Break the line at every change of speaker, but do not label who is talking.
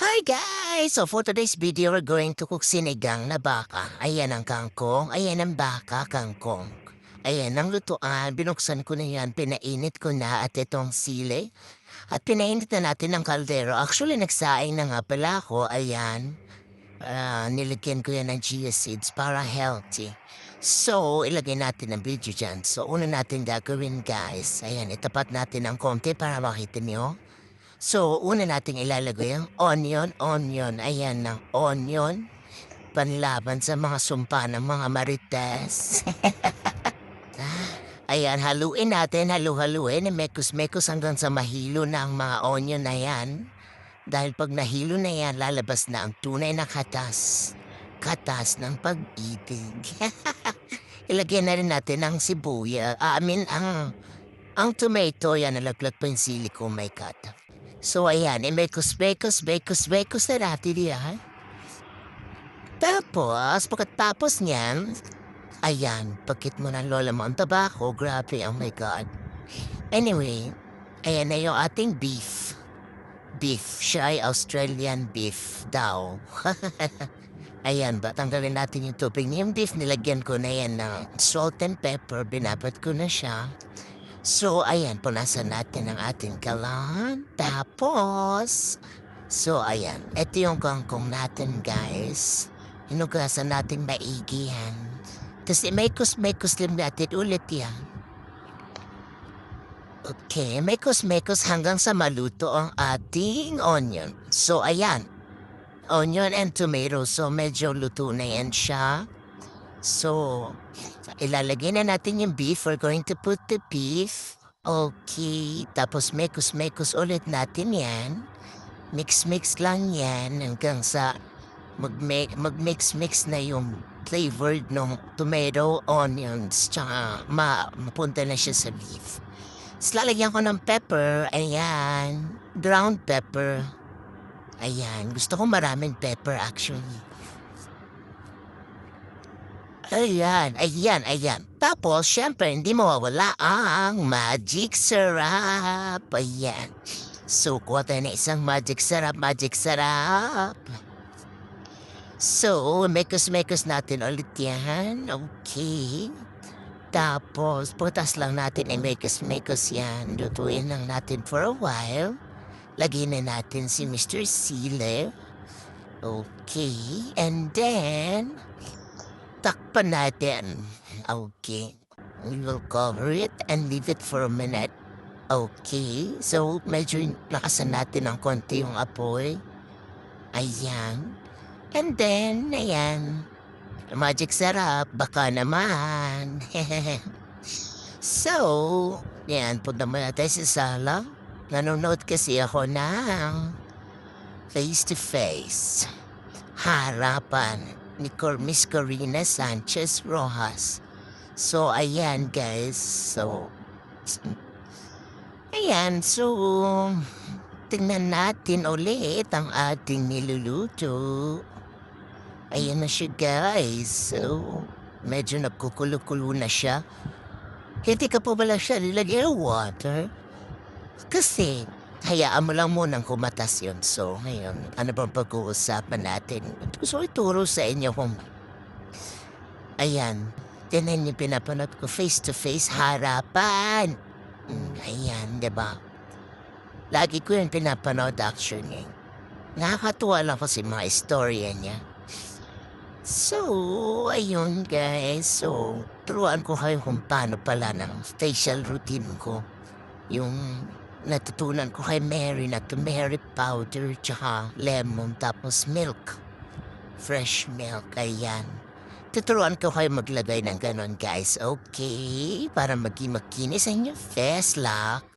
Hi guys! So for today's video, we're going to cook sinigang na baka. Ayan ang kangkong, ayan ang baka, kangkong. Ayan ang lutuan, binuksan ko na yan, pinainit ko na at itong sili. At pinainit na natin ng kaldero. Actually, nagsaing na nga pala ako, ayan. Nilagyan ko yan ng chia seeds para healthy. So, ilagay natin ang video dyan. So, una natin gagawin guys. Ayan, itapat natin ang konti para makita niyo. So, una nating ilalagay ang onion. Ayan ng onion. Panlaban sa mga sumpa ng mga marites. Ayan, haluin natin, halu-haluin, mekos-mekos hanggang sa mahilo na ang mga onion na yan. Dahil pag nahilo na yan, lalabas na ang tunay na katas. Katas ng pag-ibig. Ilagay na rin natin ang sibuya. Ang tomato, yan, nalaglag pa yung sili ko, my God. So, ayan, mekos-mekos na natin yan. Tapos, pagkatapos niyan, ayan, pagkit mo ng lola mo ang tabako, grabe, oh my God. Anyway, ayan na yung ating beef. Beef, siya ay Australian beef daw. Ayan ba, tanggalin natin yung tubig. Yung beef, nilagyan ko na yan ng salt and pepper, binabat ko na siya. So, ayan, punasan natin ang ating kalan. Tapos, so, ayan, ito yung kangkong natin, guys. Hinugasan natin maigi yan. Tapos, mekos-mekos lang natin ulit yan. Okay, mekos-mekos hanggang sa maluto ang ating onion. So, ayan, onion and tomato. So, medyo luto na yan siya. So, ilalagay na natin yung beef. We're going to put the beef. Okay, tapos mekos-mekos ulit natin yan. Mix-mix lang yan hanggang sa mag-mix-mix na yung flavored ng tomato, onions, tsaka mapunta na siya sa beef. Tapos lalagyan ko ng pepper, ayan, ground pepper. Ayan, gusto ko maraming pepper actually. Ayan. Tapos, syempre, hindi mawawala ang magic syrup. Ayan. So, kuha tayo na isang magic syrup. So, mekos-mekos natin ulit yan. Okay. Tapos, putas lang natin ay mekos-mekos yan. Lutuin lang natin for a while. Lagyan na natin si Mr. Sile. Okay. And then, takpan natin. Okay. We will cover it and leave it for a minute. Okay. So, medyo nakasan natin ng konti yung apoy. Ayan. And then, ayan. Magic sarap. Baka naman. So, yan. Punta muna tayo sa sala. Nanonood kasi ako ng face-to-face. Harapan ni Miss Corina Sanchez Rojas. So, ayan guys. So, tingnan natin ulit ang ating niluluto. Ayan na siya guys. So, medyo nagkukulo-kulo na siya. Hindi ka pa pala siya nilagyan ng water. Kasi, hayaan mo lang munang kumatas yun. So, ngayon, ano bang pag-uusapan natin? Gusto ko ituro sa inyo kung... Ayan, tinan yung pinapanood ko face-to-face harapan. Ayan, diba? Lagi ko yung pinapanood actually. Nakakatuwa lang kasi mga istorya niya. So, ayun guys. So, turuan ko kayo kung paano pala ng facial routine ko. Yung natutunan ko kay Mary na turmeric powder tsaka lemon tapos milk. Fresh milk, ayan. Tuturuan ko kayo maglagay ng ganon guys, okay? Para maging makinis ang inyong face lock.